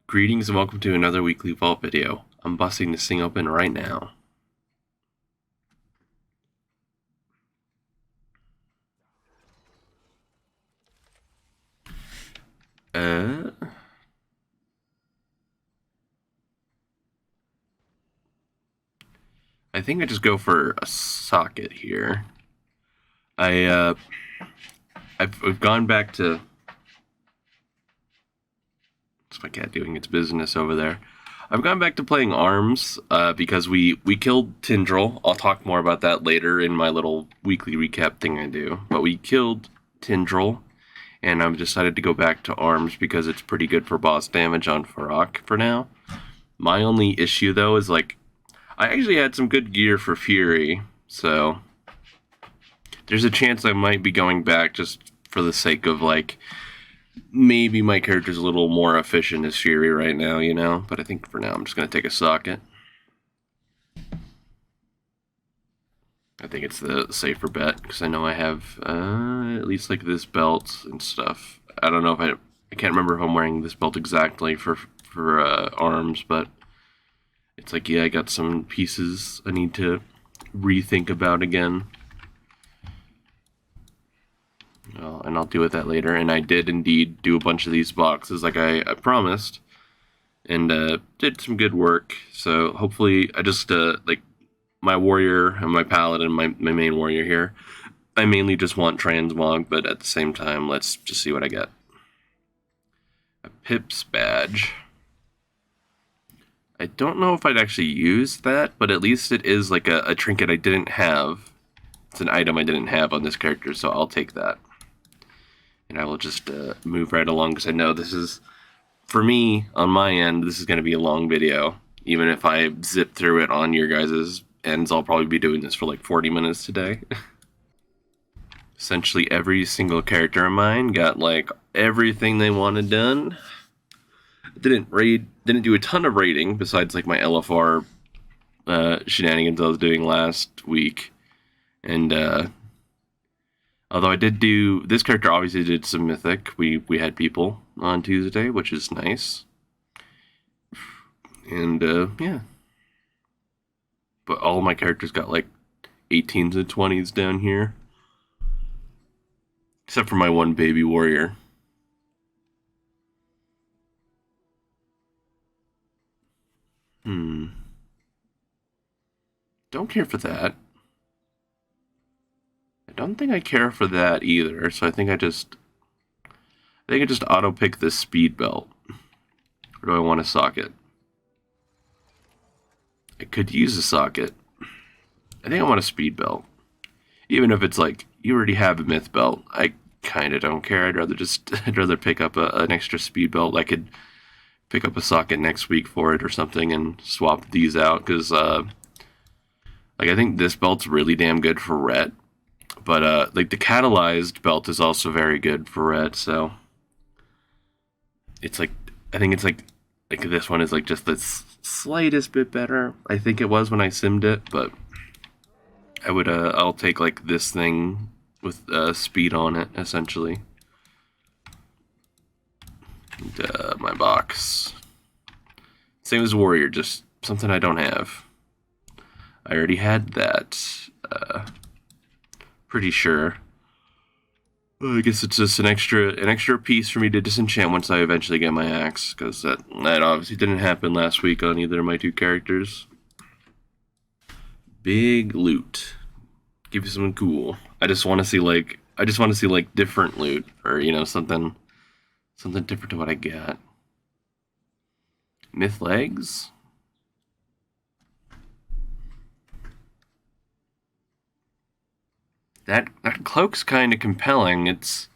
Greetings and welcome to another weekly vault video. I'm busting this thing open right now. I think I just go for a socket here. I've gone back to... What's my cat doing its business over there? I've gone back to playing ARMS because we killed Tindril. I'll talk more about that later in my little weekly recap thing I do. But we killed Tindril, and I've decided to go back to ARMS because it's pretty good for boss damage on Farok for now. My only issue, though, is, like, I actually had some good gear for Fury, so there's a chance I might be going back just for the sake of, like, maybe my character's a little more efficient as Fury right now, you know? But I think for now I'm just going to take a socket. I think it's the safer bet, because I know I have at least, like, this belt and stuff. I don't know if I can't remember if I'm wearing this belt exactly for ARMS, but it's like, yeah, I got some pieces I need to rethink about again. And I'll deal with that later. And I did indeed do a bunch of these boxes like I promised, and did some good work. So hopefully I just, like, my warrior and my paladin, my main warrior here, I mainly just want transmog, but at the same time, let's just see what I get. A Pips badge. I don't know if I'd actually use that, but at least it is like a trinket I didn't have. It's an item I didn't have on this character, so I'll take that. And I will just move right along, because I know this is, for me, on my end, this is going to be a long video. Even if I zip through it on your guys' ends, I'll probably be doing this for like 40 minutes today. Essentially every single character of mine got, like, everything they wanted done. Didn't do a ton of raiding, besides, like, my LFR shenanigans I was doing last week. And although I did do, this character obviously did some mythic. We had people on Tuesday, which is nice. And yeah. But all my characters got, like, 18s and 20s down here. Except for my one baby warrior. Don't care for that. I don't think I care for that either, so I think I just auto pick this speed belt. Or do I want a socket? I could use a socket. I think I want a speed belt. Even if it's like, you already have a myth belt, I kind of don't care. I'd rather pick up an extra speed belt. I could pick up a socket next week for it or something and swap these out, because like, I think this belt's really damn good for Ret. But like, the catalyzed belt is also very good for Ret, so it's like, I think it's like this one is like just the slightest bit better. I think it was when I simmed it, but I would I'll take, like, this thing with speed on it, essentially. And my box, same as warrior, just something I don't have. I already had that. Pretty sure. Well, I guess it's just an extra piece for me to disenchant once I eventually get my axe, because that obviously didn't happen last week on either of my two characters. Big loot. Give you something cool. I just want to see like different loot, or, you know, something different to what I got. Myth legs. That cloak's kind of compelling. It's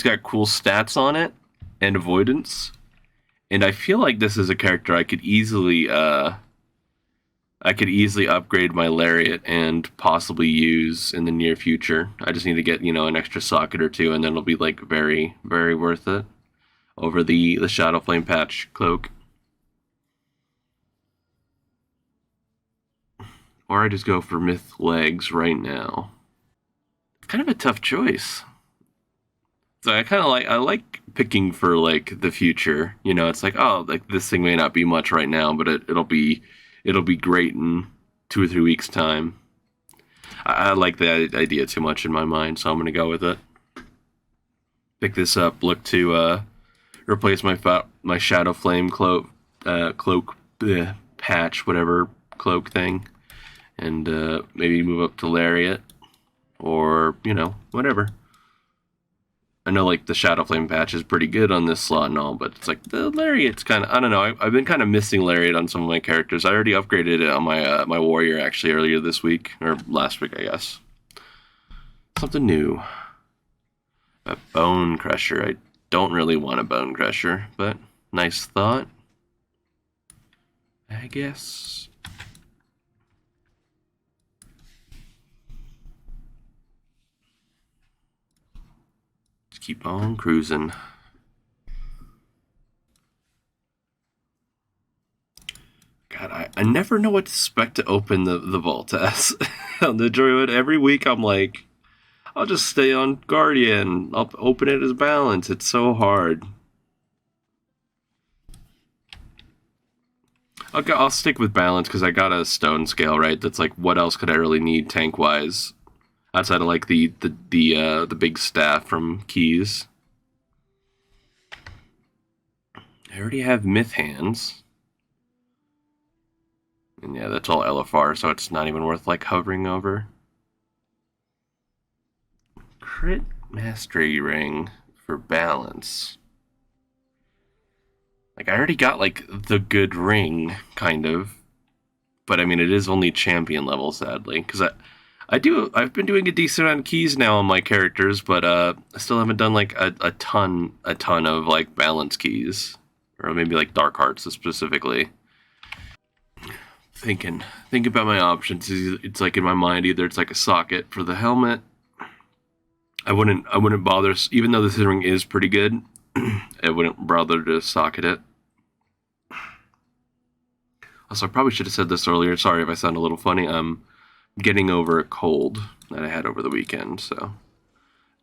got cool stats on it and avoidance, and I feel like this is a character I could easily upgrade my lariat and possibly use in the near future. I just need to get, you know, an extra socket or two, and then it'll be, like, very, very worth it over the Shadow Flame Patch cloak. Or I just go for myth legs right now. Kind of a tough choice. So I like picking for like the future. You know, it's like, oh, like this thing may not be much right now, but it'll be great in 2 or 3 weeks time. I like that idea too much in my mind, so I'm gonna go with it. Pick this up. Look to replace my Shadow Flame cloak patch, whatever cloak thing, and maybe move up to Lariat or whatever. I know like the Shadow Flame patch is pretty good on this slot and all, but it's like the Lariat's kind of, I don't know. I've been kind of missing Lariat on some of my characters. I already upgraded it on my warrior actually earlier this week or last week, I guess. Something new. A Bone Crusher. I don't really want a Bone Crusher, but nice thought, I guess. Just keep on cruising. God, I never know what to expect to open the vault as. On the Druid, every week I'm like, I'll just stay on Guardian. I'll open it as balance. It's so hard. I'll stick with balance because I got a stone scale, right? That's like, what else could I really need tank wise outside of like the big staff from Keys? I already have Myth Hands. And yeah, that's all LFR, so it's not even worth like hovering over. Crit Mastery Ring for balance. Like I already got like the good ring, kind of. But I mean it is only champion level, sadly. Because I've been doing a decent amount of keys now on my characters, but I still haven't done like a ton of like balance keys. Or maybe like dark hearts specifically. Think about my options. It's like in my mind, either it's like a socket for the helmet. I wouldn't bother, even though this ring is pretty good. I wouldn't bother to socket it. Also, I probably should have said this earlier. Sorry if I sound a little funny. I'm getting over a cold that I had over the weekend, so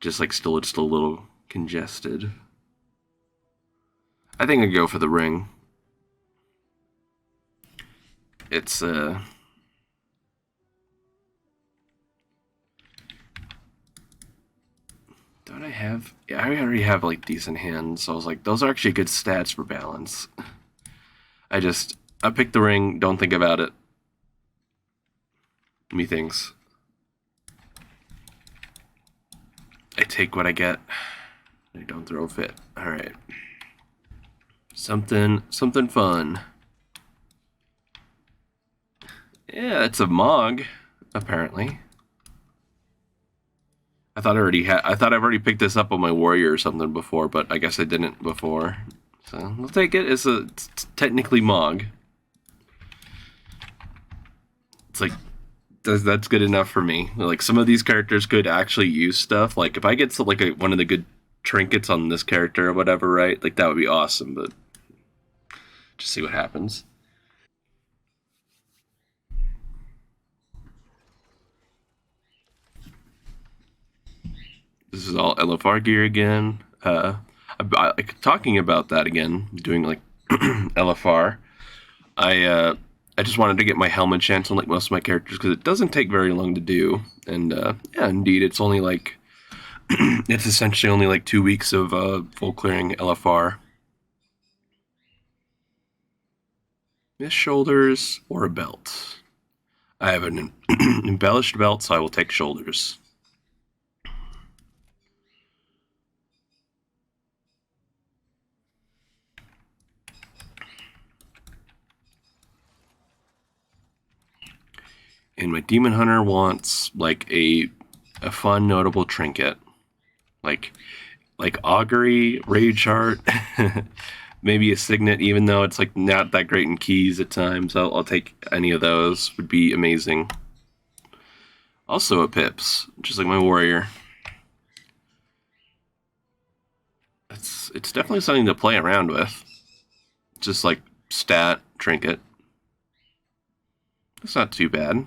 just like still it's still a little congested. I think I'd go for the ring. It's don't I have? Yeah, I already have like decent hands, so I was like, those are actually good stats for balance. I picked the ring. Don't think about it. Methinks. I take what I get. I don't throw a fit. All right. Something fun. Yeah, it's a Mog, apparently. I thought I've already picked this up on my warrior or something before, but I guess I didn't before. So we'll take it. It's technically Mog. It's like that's good enough for me. Like some of these characters could actually use stuff. Like if I get to like one of the good trinkets on this character or whatever, right? Like that would be awesome. But just see what happens. This is all LFR gear again. Like talking about that again, doing like LFR. I just wanted to get my helmet chance on like most of my characters because it doesn't take very long to do. And yeah, indeed, it's only like it's essentially only like 2 weeks of full clearing LFR. Miss shoulders or a belt. I have an embellished belt, so I will take shoulders. And my demon hunter wants like a fun, notable trinket, like augury, rage heart, maybe a signet. Even though it's like not that great in keys at times, I'll take any of those. Would be amazing. Also a pips, just like my warrior. It's definitely something to play around with. Just like stat trinket. It's not too bad.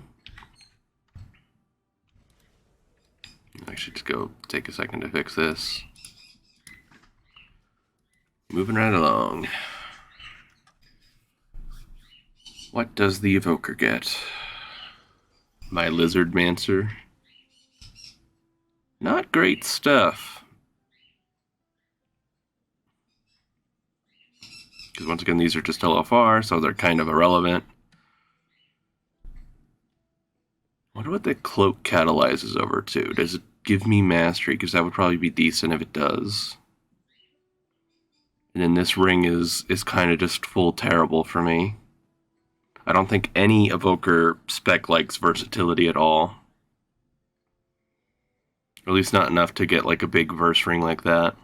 I should just go take a second to fix this. Moving right along. What does the evoker get? My lizard mancer. Not great stuff. Because once again, these are just LFR, so they're kind of irrelevant. I wonder what the cloak catalyzes over to. Does it give me mastery? Because that would probably be decent if it does. And then this ring is kind of just full terrible for me. I don't think any evoker spec likes versatility at all. Or at least not enough to get like a big verse ring like that.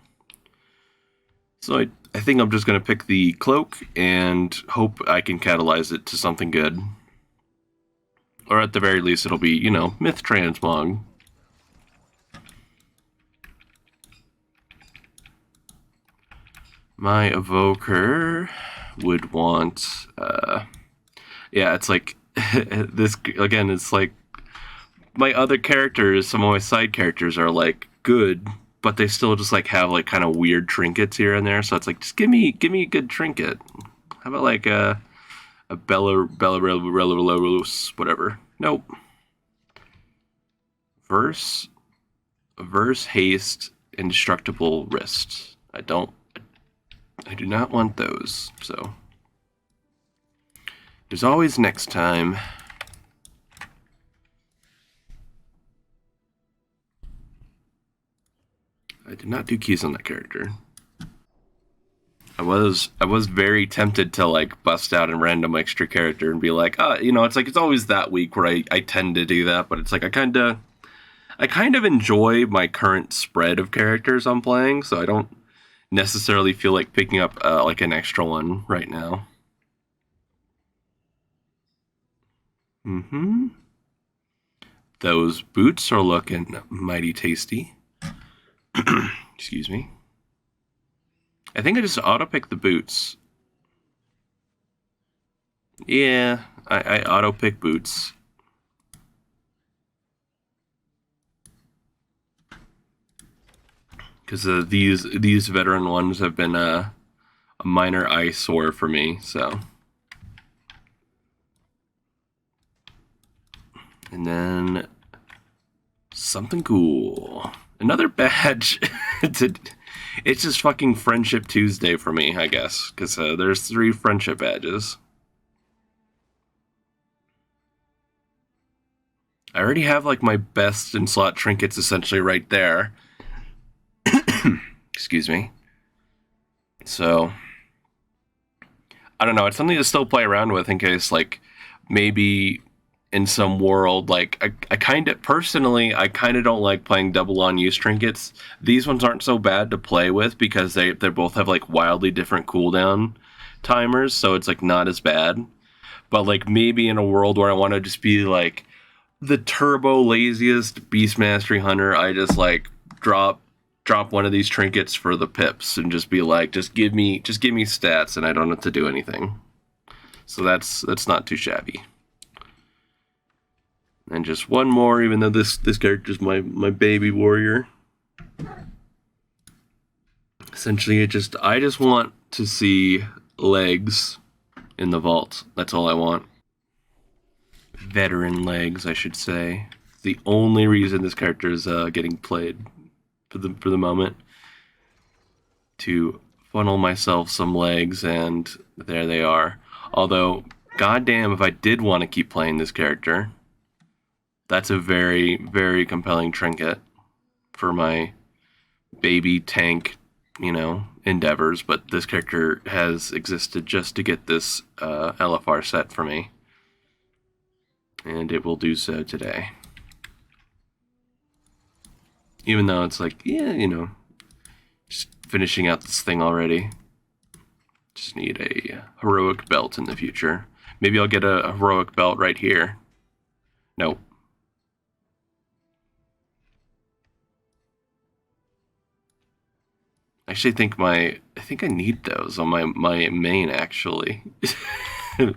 So I think I'm just going to pick the cloak and hope I can catalyze it to something good. Or at the very least, it'll be, you know, Myth Transmog. My evoker would want, yeah, it's like, this, again, it's like, my other characters, some of my side characters are like good, but they still just like have like kind of weird trinkets here and there, so it's like, just give me a good trinket. How about like a Bella, whatever. Nope. Verse, haste, indestructible wrist. I do not want those, so. There's always next time. I did not do keys on that character. I was very tempted to like bust out a random extra character and be like, you know, it's like it's always that week where I tend to do that, but it's like I kind of enjoy my current spread of characters I'm playing, so I don't necessarily feel like picking up like an extra one right now. Those boots are looking mighty tasty. Excuse me. I think I just auto-pick the boots. Yeah, I auto-pick boots. Because these veteran ones have been a minor eyesore for me, so. And then something cool. Another badge. It's just fucking Friendship Tuesday for me, I guess, because there's 3 friendship badges. I already have like my best in slot trinkets essentially right there. Excuse me. So I don't know. It's something to still play around with in case like maybe in some world, like I kind of personally, I kind of don't like playing double on use trinkets. These ones aren't so bad to play with because they both have like wildly different cooldown timers, so it's like not as bad. But like maybe in a world where I want to just be like the turbo laziest beast mastery hunter, I just like drop one of these trinkets for the pips and just be like, just give me stats and I don't have to do anything. So that's not too shabby. And just one more, even though this character's my baby warrior. Essentially, I just want to see legs in the vault. That's all I want. Veteran legs, I should say. The only reason this character is getting played for the moment. To funnel myself some legs, and there they are. Although, goddamn, if I did want to keep playing this character, that's a very, very compelling trinket for my baby tank, you know, endeavors. But this character has existed just to get this LFR set for me. And it will do so today. Even though it's like, yeah, you know, just finishing out this thing already. Just need a heroic belt in the future. Maybe I'll get a heroic belt right here. Nope. I think I need those on my main actually.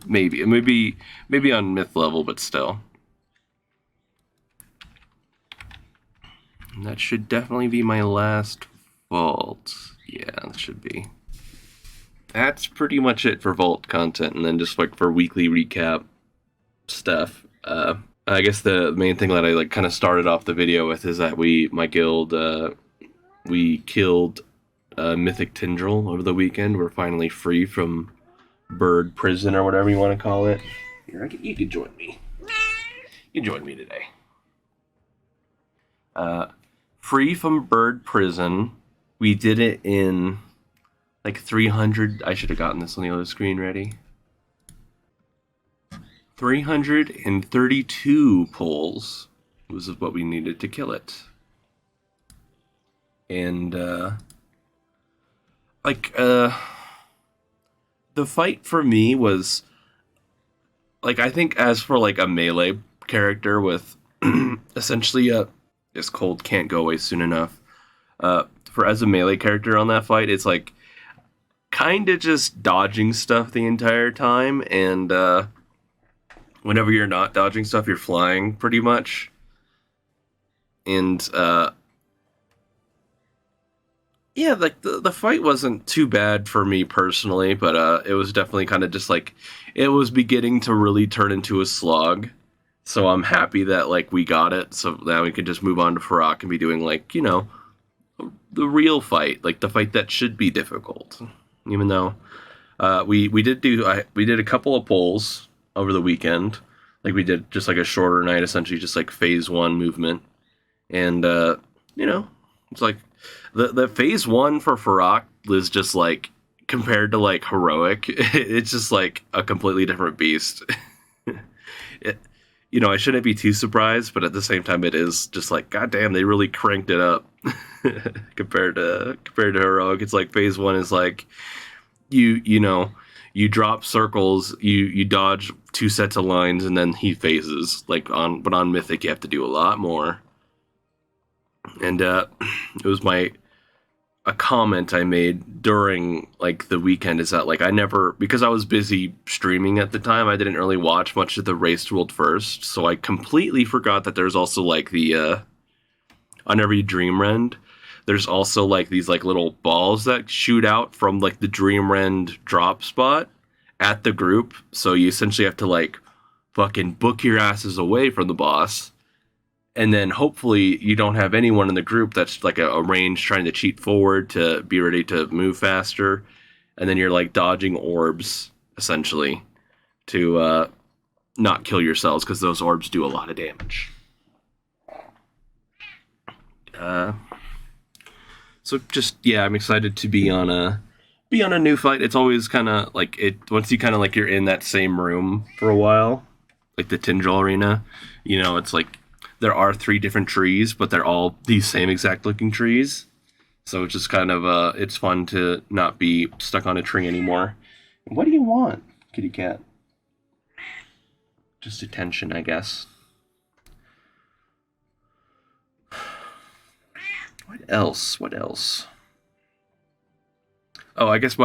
maybe on myth level, but still. And that should definitely be my last vault. Yeah, that should be. that's pretty much it for Vault content, and then just like for weekly recap stuff. I guess the main thing that I like kind of started off the video with is that my guild, we killed Mythic Tindril over the weekend. We're finally free from bird prison or whatever you want to call it. Here, you can join me. You can join me today. Free from bird prison. We did it in like 300. I should have gotten this on the other screen ready. 332 pulls was what we needed to kill it. And the fight for me was like, I think as for like a melee character with essentially this cold can't go away soon enough. For as a melee character on that fight, it's like kind of just dodging stuff the entire time, and whenever you're not dodging stuff, you're flying pretty much. And yeah, like the fight wasn't too bad for me personally, but it was definitely kind of just like it was beginning to really turn into a slog. So I'm happy that like we got it, so now we can just move on to Farak and be doing like, you know, the real fight, like the fight that should be difficult. Even though we did a couple of pulls over the weekend, like we did just like a shorter night, essentially just like phase 1 movement, and you know, it's like the phase 1 for Farak is just like compared to like heroic, it's just like a completely different beast. You know, I shouldn't be too surprised, but at the same time, it is just like, goddamn, they really cranked it up compared to heroic. It's like phase 1 is like you know, you drop circles, you dodge 2 sets of lines, and then he phases. But on Mythic, you have to do a lot more. And it was a comment I made during like the weekend is that like because I was busy streaming at the time, I didn't really watch much of the Race World first, so I completely forgot that there's also like the on every Dream Rend, there's also like these like little balls that shoot out from like the Dream Rend drop spot at the group, so you essentially have to like fucking book your asses away from the boss. And then hopefully you don't have anyone in the group that's like a range trying to cheat forward to be ready to move faster. And then you're like dodging orbs, essentially, to not kill yourselves, because those orbs do a lot of damage. So just, yeah, I'm excited to be on a new fight. It's always kind of like once you kind of like you're in that same room for a while, like the Tindril arena, you know, it's like there are 3 different trees, but they're all these same exact looking trees. So it's just kind of, it's fun to not be stuck on a tree anymore. What do you want, kitty cat? Just attention, I guess. What else? Oh, I guess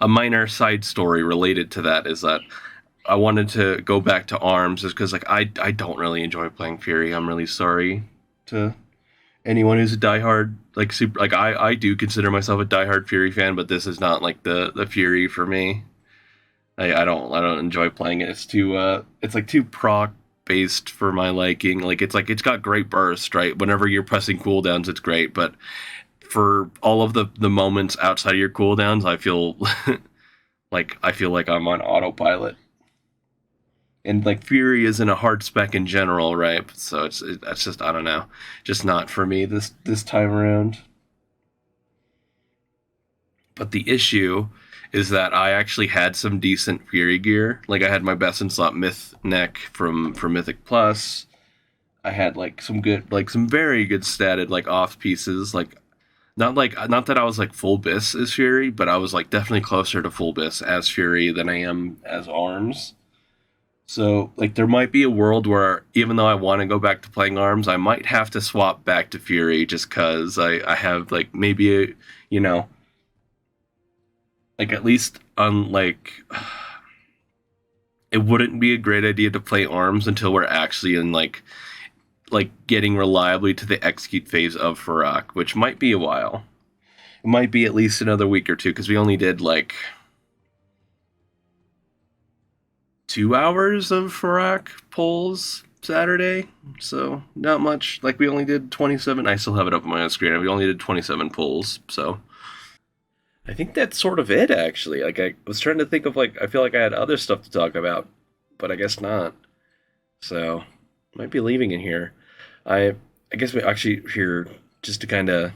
a minor side story related to that is that I wanted to go back to ARMS just because like I don't really enjoy playing Fury. I'm really sorry to anyone who's a diehard like super like I do consider myself a diehard Fury fan, but this is not like the Fury for me. I don't enjoy playing it. It's too proc based for my liking. Like it's got great burst, right? Whenever you're pressing cooldowns, it's great, but for all of the moments outside of your cooldowns, I feel like I'm on autopilot. And like Fury isn't a hard spec in general, right? So that's just, I don't know, just not for me this time around. But the issue is that I actually had some decent Fury gear. Like I had my best in slot Myth neck from Mythic Plus. I had like some very good statted like off pieces. Like not that I was like full bis as Fury, but I was like definitely closer to full bis as Fury than I am as ARMS. So, like, there might be a world where, even though I want to go back to playing ARMS, I might have to swap back to Fury just because I have, like, maybe, you know, like, at least on, like, it wouldn't be a great idea to play ARMS until we're actually in, like getting reliably to the execute phase of Farak, which might be a while. It might be at least another week or two, because we only did, like, 2 hours of Farak polls Saturday, so not much. Like, we only did 27. I still have it up on my own screen. We only did 27 polls, so I think that's sort of it, actually. Like, I was trying to think of, like, I feel like I had other stuff to talk about, but I guess not. So, might be leaving it here. I guess we actually here just to kind of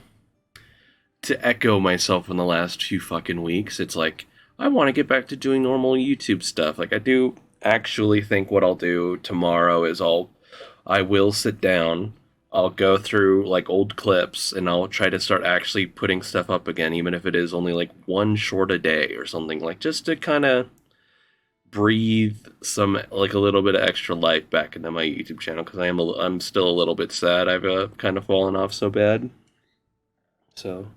to echo myself in the last few fucking weeks. It's like I want to get back to doing normal YouTube stuff. Like, I do actually think what I'll do tomorrow is I will sit down. I'll go through like old clips and I'll try to start actually putting stuff up again, even if it is only like one short a day or something, like just to kind of breathe some like a little bit of extra life back into my YouTube channel because I'm still a little bit sad. I've kind of fallen off so bad. So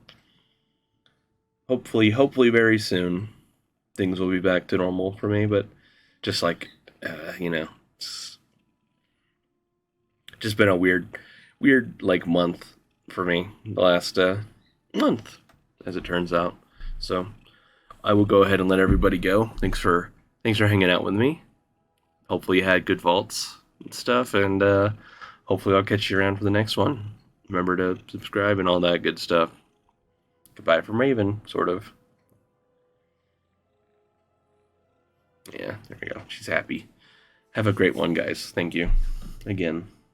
hopefully very soon things will be back to normal for me. But just like it's just been a weird like month for me the last month, as it turns out. So I will go ahead and let everybody go. Thanks for hanging out with me. Hopefully you had good vaults and stuff, and hopefully I'll catch you around for the next one. Remember to subscribe and all that good stuff. Goodbye from Raven, sort of. Yeah, there we go. She's happy. Have a great one, guys. Thank you again.